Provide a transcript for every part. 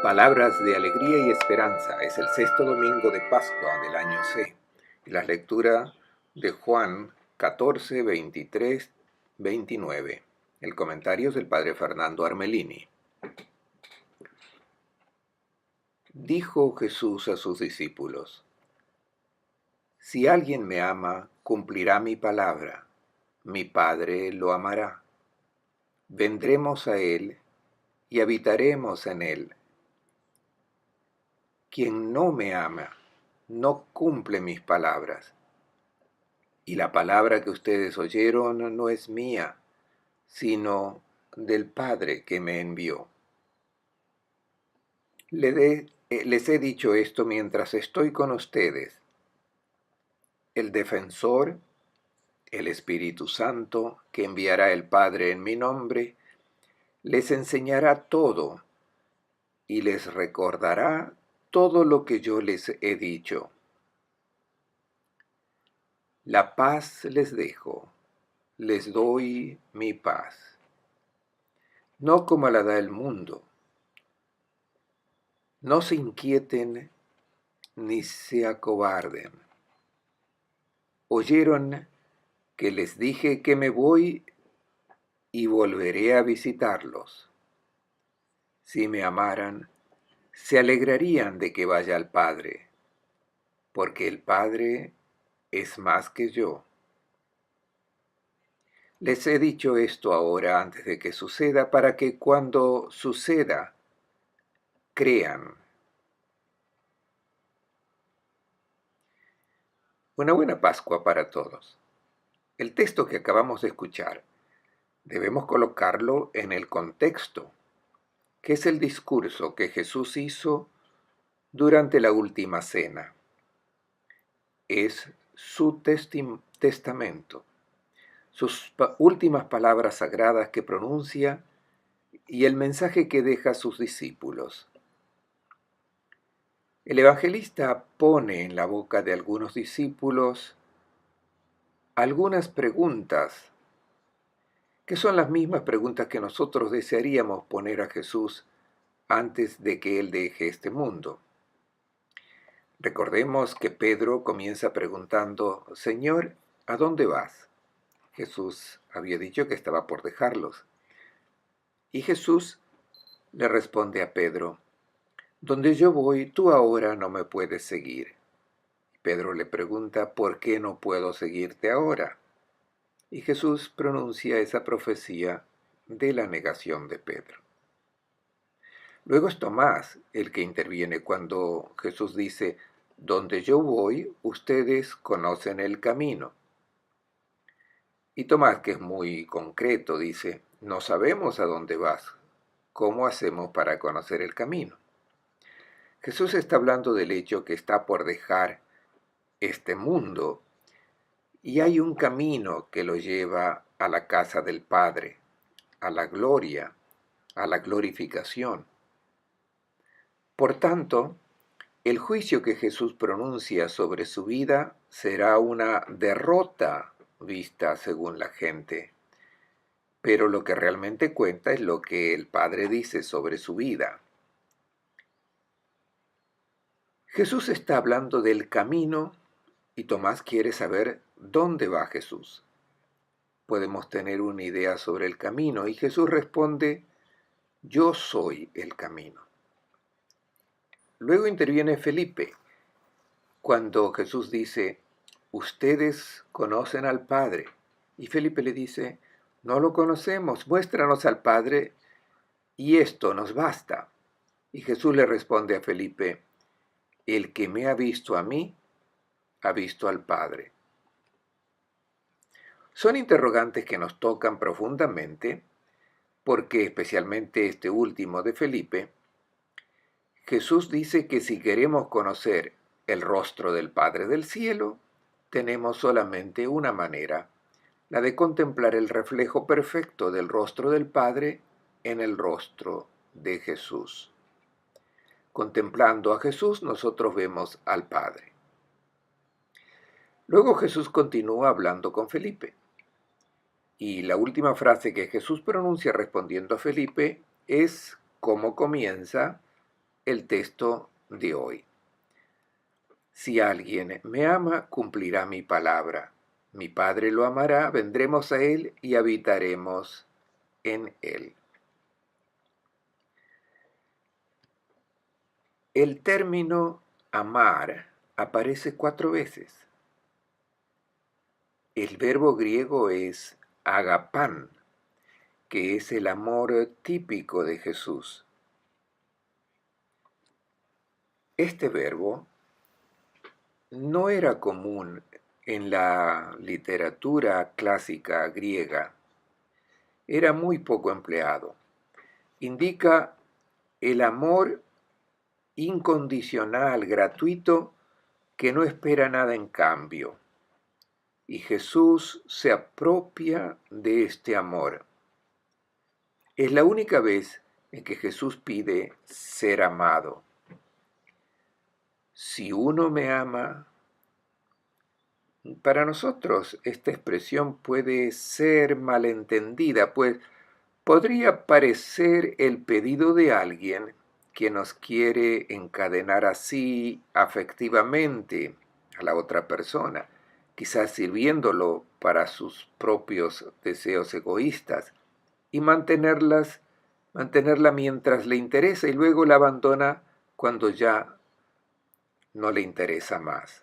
Palabras de alegría y esperanza. Es el sexto domingo de Pascua del año C. Y la lectura de Juan 14, 23, 29. El comentario es del padre Fernando Armelini. Dijo Jesús a sus discípulos: Si alguien me ama, cumplirá mi palabra. Mi Padre lo amará. Vendremos a él y habitaremos en él. Quien no me ama, no cumple mis palabras. Y la palabra que ustedes oyeron no es mía, sino del Padre que me envió. Les he dicho esto mientras estoy con ustedes. El defensor, el Espíritu Santo, que enviará el Padre en mi nombre, les enseñará todo y les recordará todo lo que yo les he dicho. La paz les dejo, les doy mi paz. No como la da el mundo. No se inquieten ni se acobarden. Oyeron que les dije que me voy y volveré a visitarlos. Si me amaran, se alegrarían de que vaya al Padre, porque el Padre es más que yo. Les he dicho esto ahora antes de que suceda, para que cuando suceda, crean. Una buena Pascua para todos. El texto que acabamos de escuchar debemos colocarlo en el contexto, que es el discurso que Jesús hizo durante la última cena. Es su testamento, sus últimas palabras sagradas que pronuncia y el mensaje que deja a sus discípulos. El evangelista pone en la boca de algunos discípulos algunas preguntas que son las mismas preguntas que nosotros desearíamos poner a Jesús antes de que Él deje este mundo. Recordemos que Pedro comienza preguntando: Señor, ¿a dónde vas? Jesús había dicho que estaba por dejarlos. Y Jesús le responde a Pedro: Donde yo voy, tú ahora no me puedes seguir. Pedro le pregunta: ¿Por qué no puedo seguirte ahora? Y Jesús pronuncia esa profecía de la negación de Pedro. Luego es Tomás el que interviene cuando Jesús dice: Donde yo voy, ustedes conocen el camino. Y Tomás, que es muy concreto, dice: No sabemos a dónde vas. ¿Cómo hacemos para conocer el camino? Jesús está hablando del hecho que está por dejar este mundo y hay un camino que lo lleva a la casa del Padre, a la gloria, a la glorificación. Por tanto, el juicio que Jesús pronuncia sobre su vida será una derrota vista según la gente, pero lo que realmente cuenta es lo que el Padre dice sobre su vida. Jesús está hablando del camino y Tomás quiere saber dónde va Jesús. Podemos tener una idea sobre el camino y Jesús responde: Yo soy el camino. Luego interviene Felipe cuando Jesús dice: Ustedes conocen al Padre. Y Felipe le dice: No lo conocemos, muéstranos al Padre y esto nos basta. Y Jesús le responde a Felipe: El que me ha visto a mí, ha visto al Padre. Son interrogantes que nos tocan profundamente porque, especialmente este último de Felipe, Jesús dice que si queremos conocer el rostro del Padre del cielo, tenemos solamente una manera, la de contemplar el reflejo perfecto del rostro del Padre en el rostro de Jesús. Contemplando a Jesús, nosotros vemos al Padre. Luego Jesús continúa hablando con Felipe. Y la última frase que Jesús pronuncia respondiendo a Felipe es cómo comienza el texto de hoy. Si alguien me ama, cumplirá mi palabra. Mi Padre lo amará, vendremos a él y habitaremos en él. El término amar aparece 4 veces. El verbo griego es agapán, que es el amor típico de Jesús. Este verbo no era común en la literatura clásica griega. Era muy poco empleado. Indica el amor incondicional, gratuito, que no espera nada en cambio. Y Jesús se apropia de este amor. Es la única vez en que Jesús pide ser amado. Si uno me ama, para nosotros esta expresión puede ser malentendida, pues podría parecer el pedido de alguien que nos quiere encadenar así afectivamente a la otra persona, quizás sirviéndolo para sus propios deseos egoístas, y mantenerla mientras le interesa y luego la abandona cuando ya no le interesa más.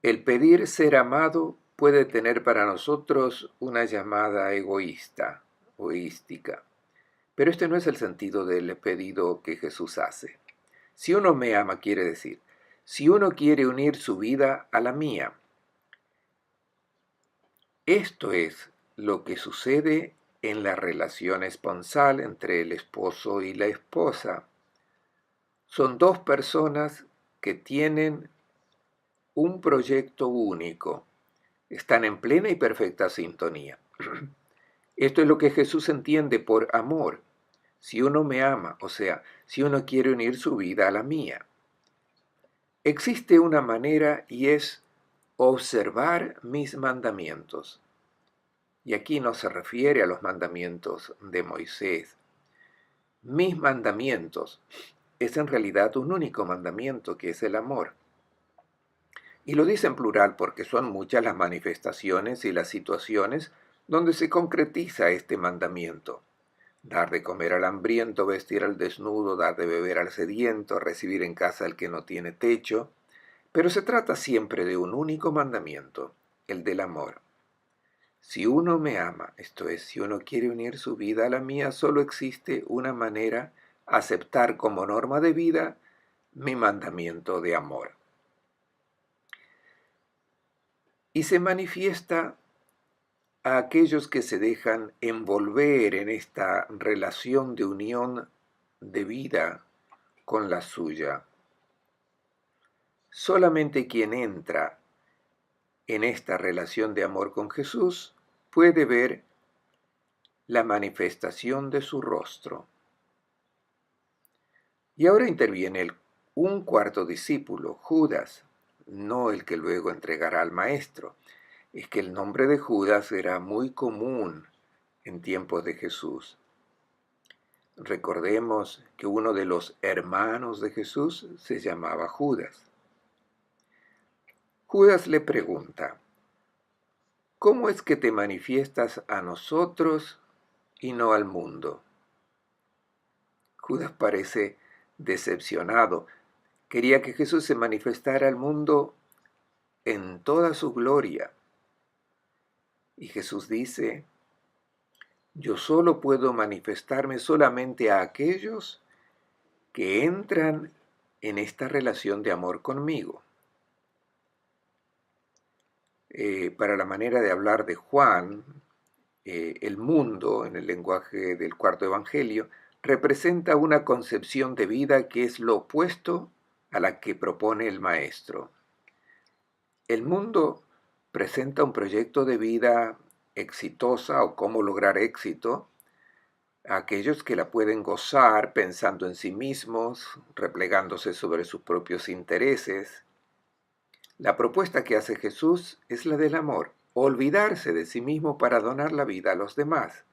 El pedir ser amado puede tener para nosotros una llamada egoística, pero este no es el sentido del pedido que Jesús hace. Si uno me ama, quiere decir, si uno quiere unir su vida a la mía. Esto es lo que sucede en la relación esponsal entre el esposo y la esposa. Son 2 personas que tienen un proyecto único. Están en plena y perfecta sintonía. Esto es lo que Jesús entiende por amor. Si uno me ama, o sea, si uno quiere unir su vida a la mía. Existe una manera y es observar mis mandamientos. Y aquí no se refiere a los mandamientos de Moisés. Mis mandamientos es en realidad un único mandamiento, que es el amor. Y lo dice en plural porque son muchas las manifestaciones y las situaciones donde se concretiza este mandamiento. Dar de comer al hambriento, vestir al desnudo, dar de beber al sediento, recibir en casa al que no tiene techo. Pero se trata siempre de un único mandamiento, el del amor. Si uno me ama, esto es, si uno quiere unir su vida a la mía, solo existe una manera: aceptar como norma de vida mi mandamiento de amor. Y se manifiesta a aquellos que se dejan envolver en esta relación de unión de vida con la suya. Solamente quien entra en esta relación de amor con Jesús puede ver la manifestación de su rostro. Y ahora interviene un cuarto discípulo, Judas, no el que luego entregará al maestro. Es que el nombre de Judas era muy común en tiempos de Jesús. Recordemos que uno de los hermanos de Jesús se llamaba Judas. Judas le pregunta: ¿cómo es que te manifiestas a nosotros y no al mundo? Judas parece decepcionado. Quería que Jesús se manifestara al mundo en toda su gloria. Y Jesús dice: yo solo puedo manifestarme solamente a aquellos que entran en esta relación de amor conmigo. Para la manera de hablar de Juan, el mundo, en el lenguaje del cuarto evangelio, representa una concepción de vida que es lo opuesto a la que propone el maestro. El mundo presenta un proyecto de vida exitosa o cómo lograr éxito a aquellos que la pueden gozar pensando en sí mismos, replegándose sobre sus propios intereses. La propuesta que hace Jesús es la del amor, olvidarse de sí mismo para donar la vida a los demás.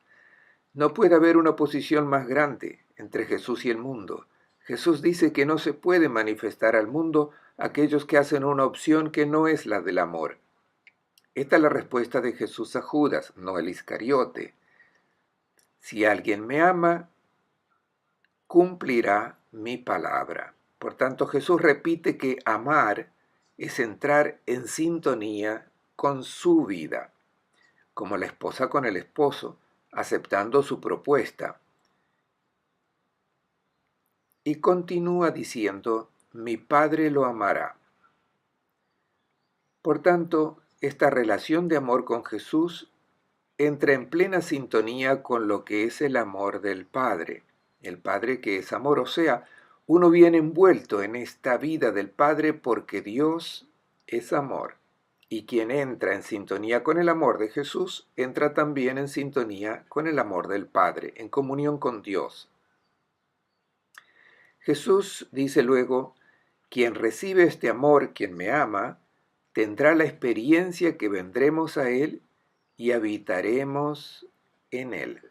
No puede haber una oposición más grande entre Jesús y el mundo. Jesús dice que no se puede manifestar al mundo aquellos que hacen una opción que no es la del amor. Esta es la respuesta de Jesús a Judas, no el Iscariote. Si alguien me ama, cumplirá mi palabra. Por tanto, Jesús repite que amar es entrar en sintonía con su vida, como la esposa con el esposo, aceptando su propuesta. Y continúa diciendo, mi Padre lo amará. Por tanto, esta relación de amor con Jesús entra en plena sintonía con lo que es el amor del Padre. El Padre que es amor, o sea, uno viene envuelto en esta vida del Padre porque Dios es amor. Y quien entra en sintonía con el amor de Jesús, entra también en sintonía con el amor del Padre, en comunión con Dios. Jesús dice luego, quien recibe este amor, quien me ama, tendrá la experiencia que vendremos a Él y habitaremos en Él.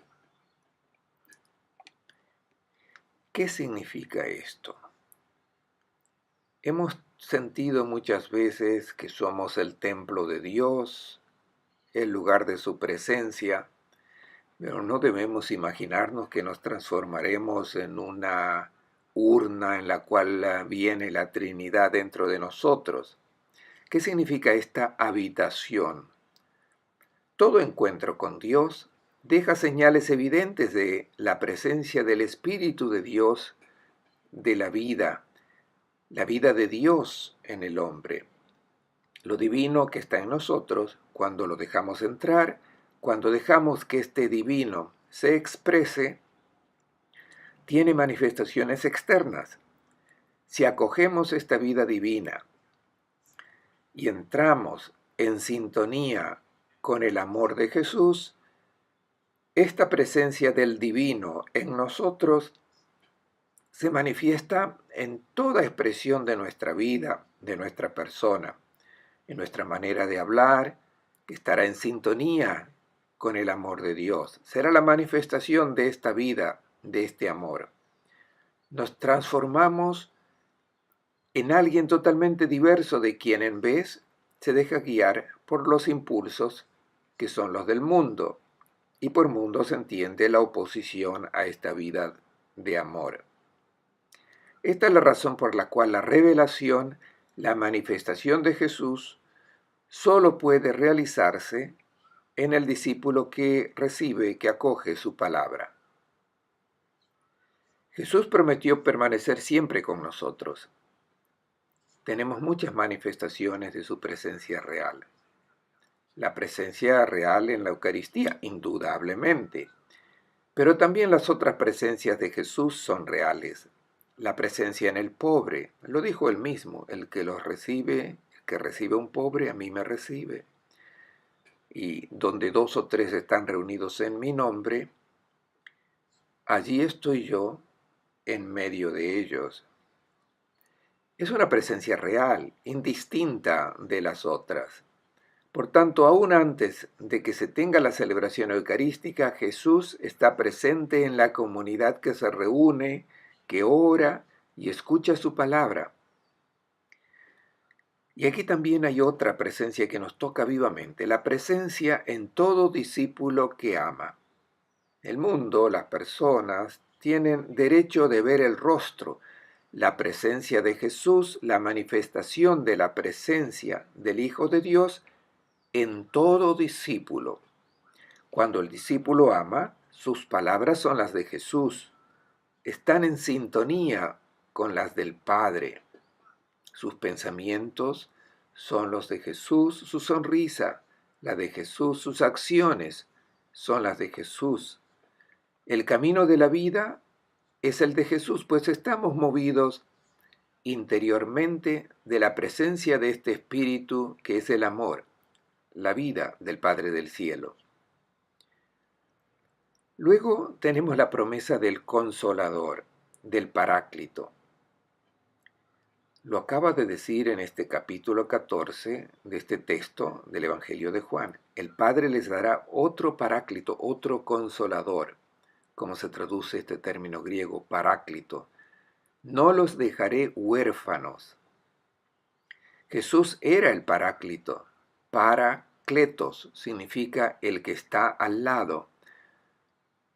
¿Qué significa esto? Hemos sentido muchas veces que somos el templo de Dios, el lugar de su presencia, pero no debemos imaginarnos que nos transformaremos en una urna en la cual viene la Trinidad dentro de nosotros. ¿Qué significa esta habitación? Todo encuentro con Dios deja señales evidentes de la presencia del Espíritu de Dios, de la vida de Dios en el hombre. Lo divino que está en nosotros, cuando lo dejamos entrar, cuando dejamos que este divino se exprese, tiene manifestaciones externas. Si acogemos esta vida divina y entramos en sintonía con el amor de Jesús, esta presencia del divino en nosotros se manifiesta en toda expresión de nuestra vida, de nuestra persona, en nuestra manera de hablar, que estará en sintonía con el amor de Dios. Será la manifestación de esta vida, de este amor. Nos transformamos en alguien totalmente diverso de quien en vez se deja guiar por los impulsos que son los del mundo, y por mundo se entiende la oposición a esta vida de amor. Esta es la razón por la cual la revelación, la manifestación de Jesús, solo puede realizarse en el discípulo que recibe, que acoge su palabra. Jesús prometió permanecer siempre con nosotros. Tenemos muchas manifestaciones de su presencia real. La presencia real en la Eucaristía, indudablemente, pero también las otras presencias de Jesús son reales. La presencia en el pobre, lo dijo él mismo, el que recibe un pobre, a mí me recibe. Y donde 2 o 3 están reunidos en mi nombre, allí estoy yo en medio de ellos. Es una presencia real, indistinta de las otras. Por tanto, aún antes de que se tenga la celebración eucarística, Jesús está presente en la comunidad que se reúne, que ora y escucha su palabra. Y aquí también hay otra presencia que nos toca vivamente, la presencia en todo discípulo que ama. El mundo, las personas, tienen derecho de ver el rostro, la presencia de Jesús, la manifestación de la presencia del Hijo de Dios en todo discípulo. Cuando el discípulo ama, sus palabras son las de Jesús, están en sintonía con las del Padre. Sus pensamientos son los de Jesús, su sonrisa, la de Jesús, sus acciones son las de Jesús. El camino de la vida es el de Jesús, pues estamos movidos interiormente de la presencia de este Espíritu que es el amor, la vida del Padre del Cielo. Luego tenemos la promesa del Consolador, del Paráclito. Lo acaba de decir en este capítulo 14 de este texto del Evangelio de Juan. El Padre les dará otro Paráclito, otro Consolador, como se traduce este término griego, paráclito. No los dejaré huérfanos. Jesús era el paráclito. Paracletos significa el que está al lado.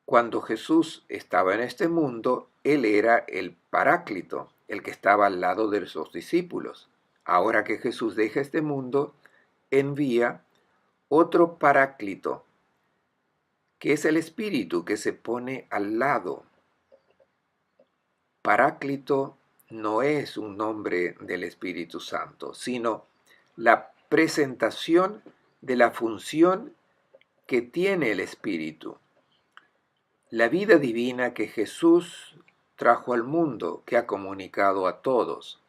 Cuando Jesús estaba en este mundo, Él era el paráclito, el que estaba al lado de sus discípulos. Ahora que Jesús deja este mundo, envía otro paráclito, que es el Espíritu que se pone al lado. Paráclito no es un nombre del Espíritu Santo, sino la presentación de la función que tiene el Espíritu. La vida divina que Jesús trajo al mundo, que ha comunicado a todos.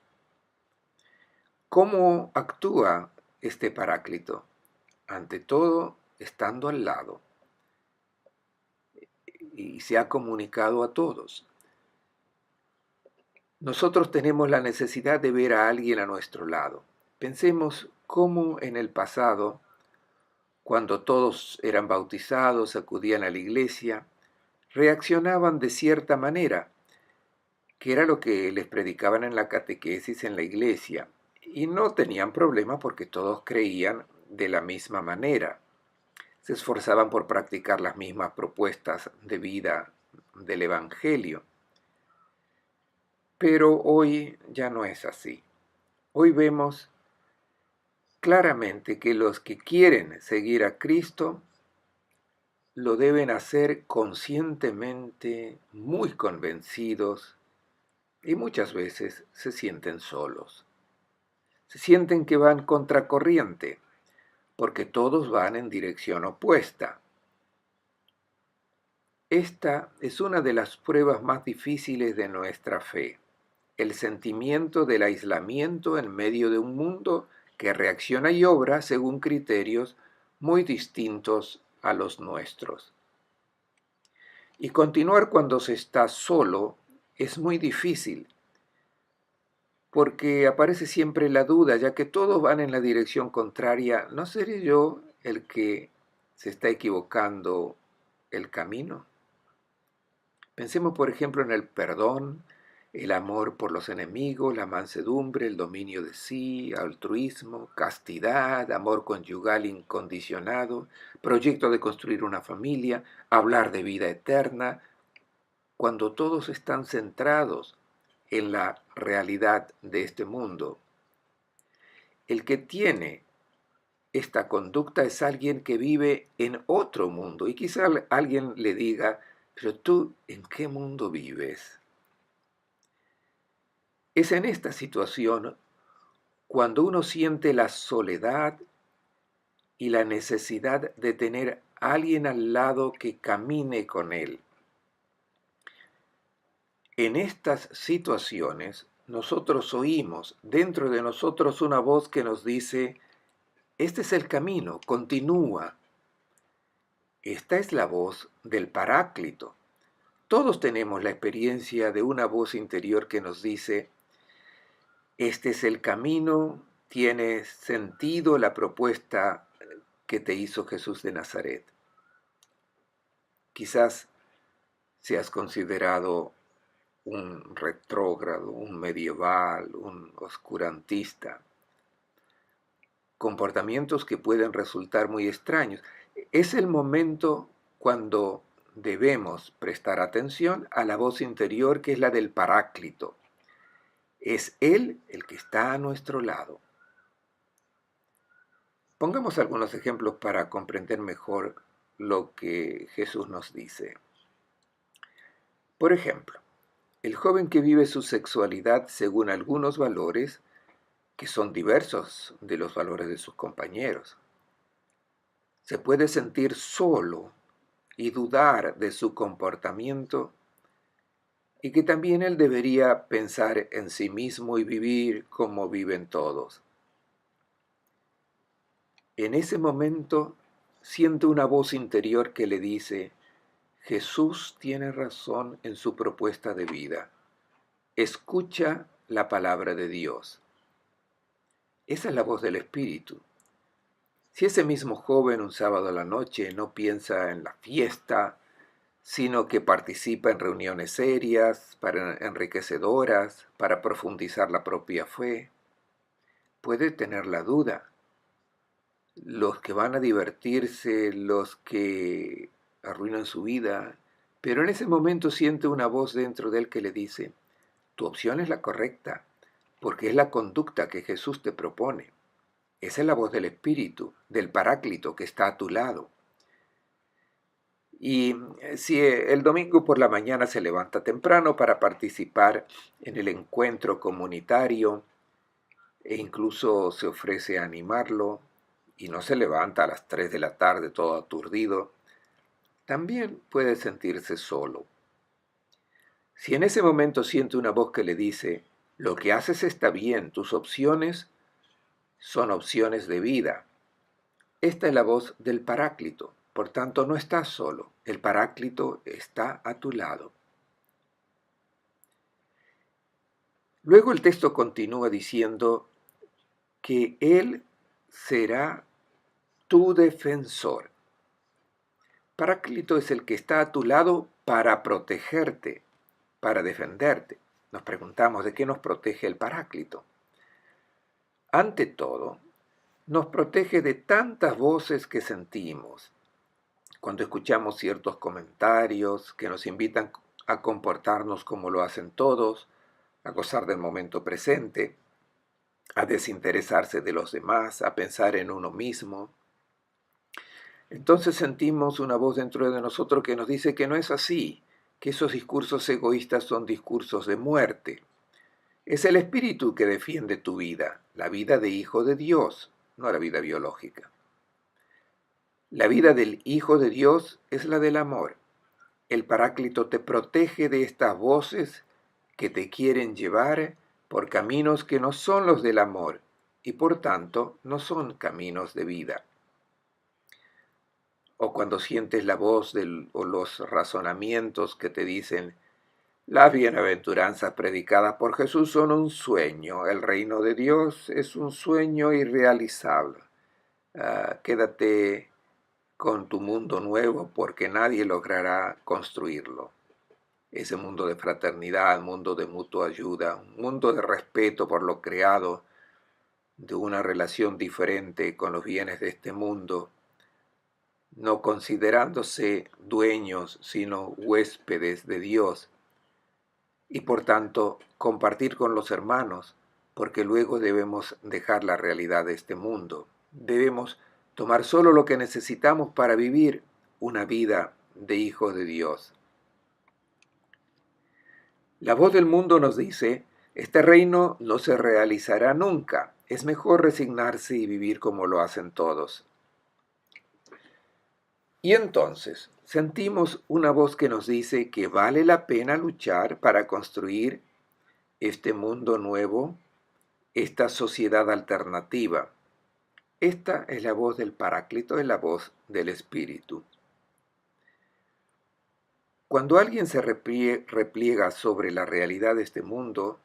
¿Cómo actúa este Paráclito? Ante todo, estando al lado. Y se ha comunicado a todos. Nosotros tenemos la necesidad de ver a alguien a nuestro lado. Pensemos cómo en el pasado, cuando todos eran bautizados, acudían a la iglesia, reaccionaban de cierta manera, que era lo que les predicaban en la catequesis en la iglesia, y no tenían problema porque todos creían de la misma manera. Se esforzaban por practicar las mismas propuestas de vida del Evangelio. Pero hoy ya no es así. Hoy vemos claramente que los que quieren seguir a Cristo lo deben hacer conscientemente, muy convencidos, y muchas veces se sienten solos. Se sienten que van contracorriente, porque todos van en dirección opuesta. Esta es una de las pruebas más difíciles de nuestra fe, el sentimiento del aislamiento en medio de un mundo que reacciona y obra según criterios muy distintos a los nuestros. Y continuar cuando se está solo es muy difícil, porque aparece siempre la duda, ya que todos van en la dirección contraria, ¿no seré yo el que se está equivocando el camino? Pensemos, por ejemplo, en el perdón, el amor por los enemigos, la mansedumbre, el dominio de sí, altruismo, castidad, amor conyugal incondicionado, proyecto de construir una familia, hablar de vida eterna, cuando todos están centrados en la realidad de este mundo. El que tiene esta conducta es alguien que vive en otro mundo, y quizá alguien le diga, pero tú, ¿en qué mundo vives? Es en esta situación cuando uno siente la soledad y la necesidad de tener a alguien al lado que camine con él. En estas situaciones, nosotros oímos dentro de nosotros una voz que nos dice, este es el camino, continúa. Esta es la voz del Paráclito. Todos tenemos la experiencia de una voz interior que nos dice, este es el camino, tiene sentido la propuesta que te hizo Jesús de Nazaret. Quizás seas considerado un retrógrado, un medieval, un oscurantista. Comportamientos que pueden resultar muy extraños. Es el momento cuando debemos prestar atención a la voz interior que es la del Paráclito. Es Él el que está a nuestro lado. Pongamos algunos ejemplos para comprender mejor lo que Jesús nos dice. Por ejemplo, el joven que vive su sexualidad según algunos valores que son diversos de los valores de sus compañeros. Se puede sentir solo y dudar de su comportamiento y que también él debería pensar en sí mismo y vivir como viven todos. En ese momento siente una voz interior que le dice, Jesús tiene razón en su propuesta de vida. Escucha la palabra de Dios. Esa es la voz del Espíritu. Si ese mismo joven un sábado a la noche no piensa en la fiesta, sino que participa en reuniones serias, enriquecedoras, para profundizar la propia fe, puede tener la duda. Los que van a divertirse, los que arruinan su vida, pero en ese momento siente una voz dentro de él que le dice, tu opción es la correcta, porque es la conducta que Jesús te propone. Esa es la voz del Espíritu, del Paráclito que está a tu lado. Y si el domingo por la mañana se levanta temprano para participar en el encuentro comunitario e incluso se ofrece a animarlo y no se levanta a las 3 de la tarde todo aturdido, también puede sentirse solo. Si en ese momento siente una voz que le dice, lo que haces está bien, tus opciones son opciones de vida. Esta es la voz del Paráclito. Por tanto, no estás solo. El Paráclito está a tu lado. Luego el texto continúa diciendo que Él será tu defensor. Paráclito es el que está a tu lado para protegerte, para defenderte. Nos preguntamos, ¿de qué nos protege el Paráclito? Ante todo, nos protege de tantas voces que sentimos. Cuando escuchamos ciertos comentarios que nos invitan a comportarnos como lo hacen todos, a gozar del momento presente, a desinteresarse de los demás, a pensar en uno mismo, entonces sentimos una voz dentro de nosotros que nos dice que no es así, que esos discursos egoístas son discursos de muerte. Es el espíritu que defiende tu vida, la vida de hijo de Dios, no la vida biológica. La vida del Hijo de Dios es la del amor. El Paráclito te protege de estas voces que te quieren llevar por caminos que no son los del amor y por tanto no son caminos de vida. O cuando sientes la voz o los razonamientos que te dicen, las bienaventuranzas predicadas por Jesús son un sueño, el reino de Dios es un sueño irrealizable. Quédate con tu mundo nuevo porque nadie logrará construirlo. Ese mundo de fraternidad, mundo de mutua ayuda, un mundo de respeto por lo creado, de una relación diferente con los bienes de este mundo, no considerándose dueños, sino huéspedes de Dios, y por tanto compartir con los hermanos, porque luego debemos dejar la realidad de este mundo. Debemos tomar solo lo que necesitamos para vivir una vida de hijos de Dios. La voz del mundo nos dice, este reino no se realizará nunca, es mejor resignarse y vivir como lo hacen todos. Y entonces sentimos una voz que nos dice que vale la pena luchar para construir este mundo nuevo, esta sociedad alternativa. Esta es la voz del Paráclito, es la voz del Espíritu. Cuando alguien se repliega sobre la realidad de este mundo,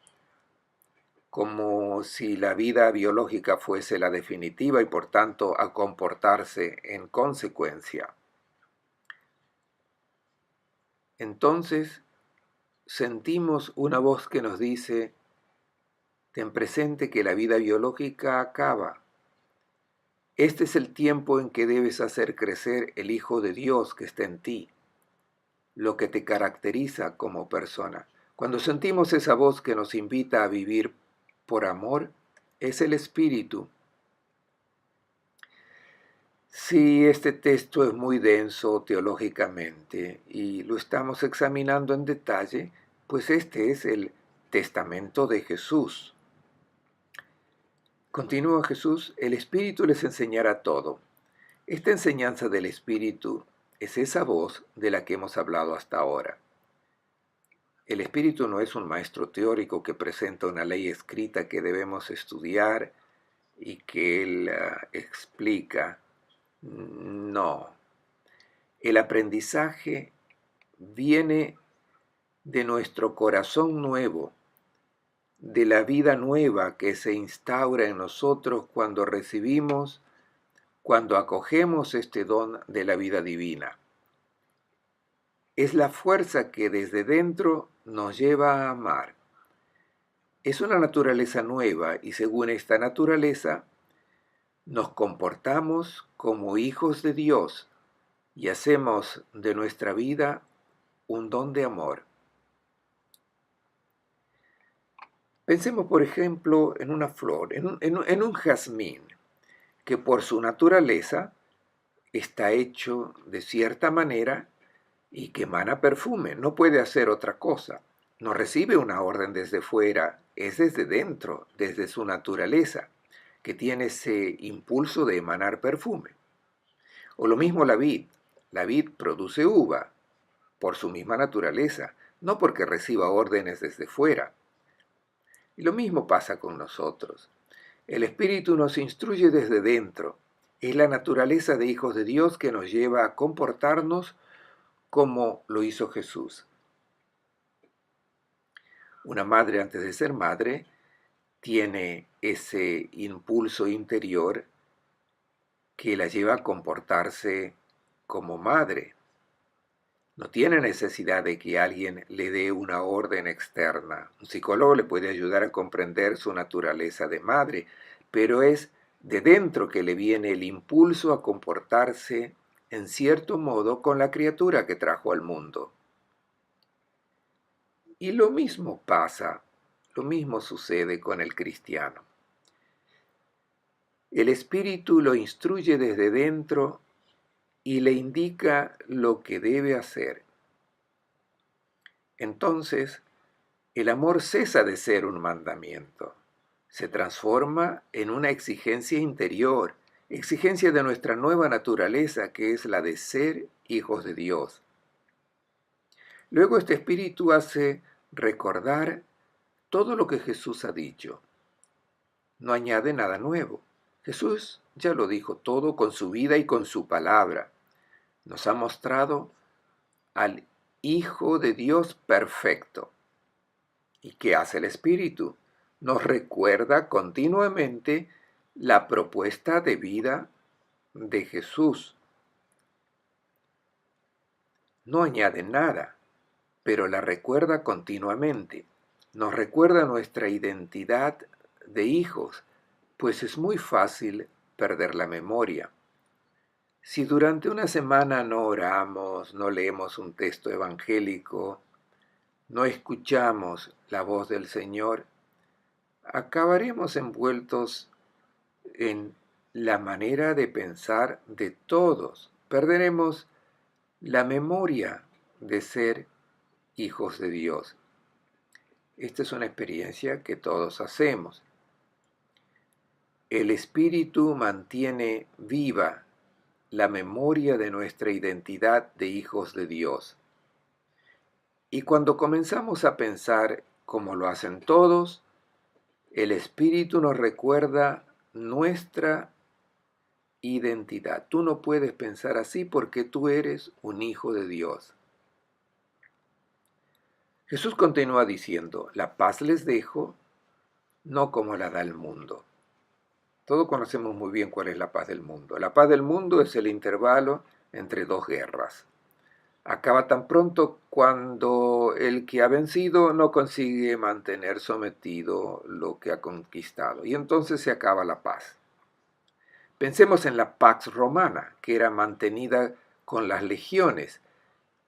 como si la vida biológica fuese la definitiva y por tanto a comportarse en consecuencia, entonces sentimos una voz que nos dice, ten presente que la vida biológica acaba. Este es el tiempo en que debes hacer crecer el Hijo de Dios que está en ti, lo que te caracteriza como persona. Cuando sentimos esa voz que nos invita a vivir por amor, es el Espíritu. Si este texto es muy denso teológicamente y lo estamos examinando en detalle, pues este es el testamento de Jesús. Continúa Jesús, el Espíritu les enseñará todo. Esta enseñanza del Espíritu es esa voz de la que hemos hablado hasta ahora. El Espíritu no es un maestro teórico que presenta una ley escrita que debemos estudiar y que Él explica. No. El aprendizaje viene de nuestro corazón nuevo, de la vida nueva que se instaura en nosotros cuando acogemos este don de la vida divina. Es la fuerza que desde dentro nos lleva a amar. Es una naturaleza nueva y según esta naturaleza nos comportamos como hijos de Dios y hacemos de nuestra vida un don de amor. Pensemos, por ejemplo, en una flor, en un jazmín, que por su naturaleza está hecho de cierta manera y que emana perfume, no puede hacer otra cosa, no recibe una orden desde fuera, es desde dentro, desde su naturaleza, que tiene ese impulso de emanar perfume. O lo mismo la vid produce uva por su misma naturaleza, no porque reciba órdenes desde fuera. Y lo mismo pasa con nosotros. El Espíritu nos instruye desde dentro. Es la naturaleza de hijos de Dios que nos lleva a comportarnos como lo hizo Jesús. Una madre antes de ser madre tiene ese impulso interior que la lleva a comportarse como madre. No tiene necesidad de que alguien le dé una orden externa. Un psicólogo le puede ayudar a comprender su naturaleza de madre, pero es de dentro que le viene el impulso a comportarse en cierto modo con la criatura que trajo al mundo. Y lo mismo pasa, lo mismo sucede con el cristiano. El Espíritu lo instruye desde dentro y le indica lo que debe hacer. Entonces, el amor cesa de ser un mandamiento, se transforma en una exigencia interior, exigencia de nuestra nueva naturaleza que es la de ser hijos de Dios. Luego este espíritu hace recordar todo lo que Jesús ha dicho. No añade nada nuevo. Jesús ya lo dijo todo con su vida y con su palabra. Nos ha mostrado al Hijo de Dios perfecto. ¿Y qué hace el Espíritu? Nos recuerda continuamente la propuesta de vida de Jesús. No añade nada, pero la recuerda continuamente. Nos recuerda nuestra identidad de hijos, pues es muy fácil perder la memoria. Si durante una semana no oramos, no leemos un texto evangélico, no escuchamos la voz del Señor, acabaremos envueltos en la manera de pensar de todos. Perderemos la memoria de ser hijos de Dios. Esta es una experiencia que todos hacemos. El Espíritu mantiene viva la memoria de nuestra identidad de hijos de Dios. Y cuando comenzamos a pensar como lo hacen todos, el Espíritu nos recuerda nuestra identidad. Tú no puedes pensar así porque tú eres un hijo de Dios. Jesús continúa diciendo, la paz les dejo, no como la da el mundo. Todos conocemos muy bien cuál es la paz del mundo. La paz del mundo es el intervalo entre dos guerras. Acaba tan pronto cuando el que ha vencido no consigue mantener sometido lo que ha conquistado. Y entonces se acaba la paz. Pensemos en la Pax Romana, que era mantenida con las legiones,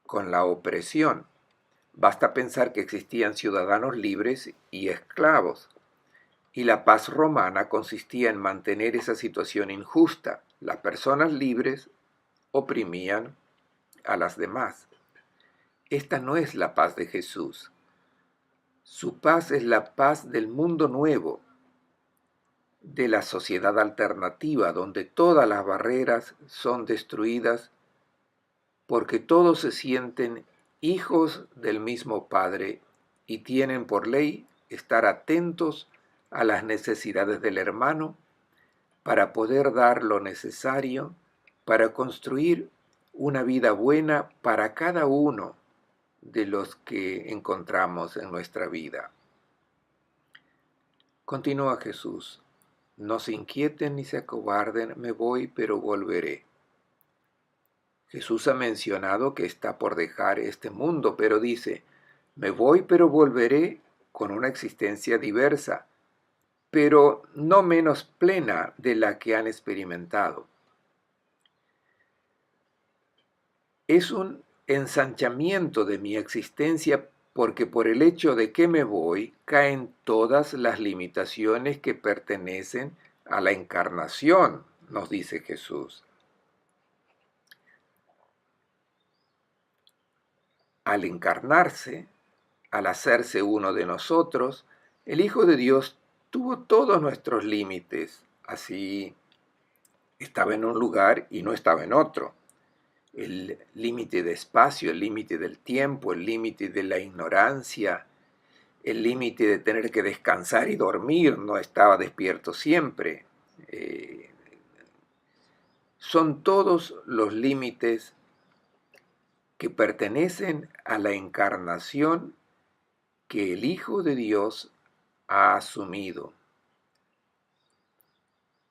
con la opresión. Basta pensar que existían ciudadanos libres y esclavos. Y la paz romana consistía en mantener esa situación injusta. Las personas libres oprimían a las demás. Esta no es la paz de Jesús. Su paz es la paz del mundo nuevo, de la sociedad alternativa, donde todas las barreras son destruidas porque todos se sienten hijos del mismo Padre y tienen por ley estar atentos a las necesidades del hermano para poder dar lo necesario para construir una vida buena para cada uno de los que encontramos en nuestra vida. Continúa Jesús, no se inquieten ni se acobarden, me voy, pero volveré. Jesús ha mencionado que está por dejar este mundo, pero dice, me voy pero volveré con una existencia diversa, pero no menos plena de la que han experimentado. Es un ensanchamiento de mi existencia porque por el hecho de que me voy caen todas las limitaciones que pertenecen a la encarnación, nos dice Jesús. Al encarnarse, al hacerse uno de nosotros, el Hijo de Dios tuvo todos nuestros límites. Así estaba en un lugar y no estaba en otro. El límite de espacio, el límite del tiempo, el límite de la ignorancia, el límite de tener que descansar y dormir, no estaba despierto siempre. Son todos los límites que pertenecen a la encarnación que el Hijo de Dios ha asumido.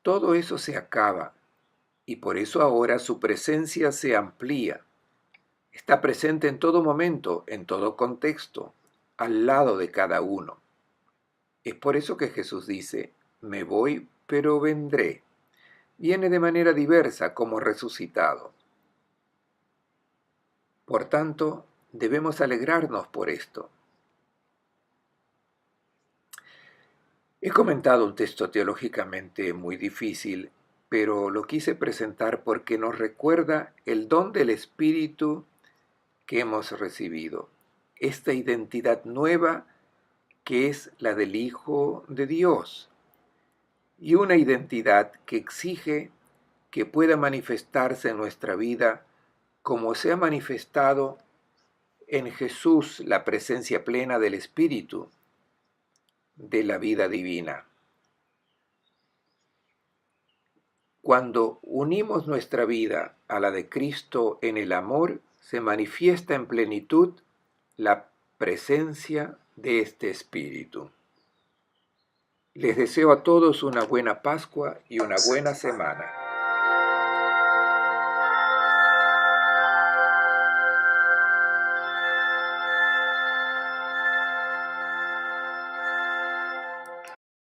Todo eso se acaba y por eso ahora su presencia se amplía. Está presente en todo momento, en todo contexto, al lado de cada uno. Es por eso que Jesús dice, me voy, pero vendré. Viene de manera diversa como resucitado. Por tanto, debemos alegrarnos por esto. He comentado un texto teológicamente muy difícil, pero lo quise presentar porque nos recuerda el don del Espíritu que hemos recibido, esta identidad nueva que es la del Hijo de Dios, y una identidad que exige que pueda manifestarse en nuestra vida como se ha manifestado en Jesús la presencia plena del Espíritu, de la vida divina. Cuando unimos nuestra vida a la de Cristo en el amor, se manifiesta en plenitud la presencia de este Espíritu. Les deseo a todos una buena Pascua y una buena semana.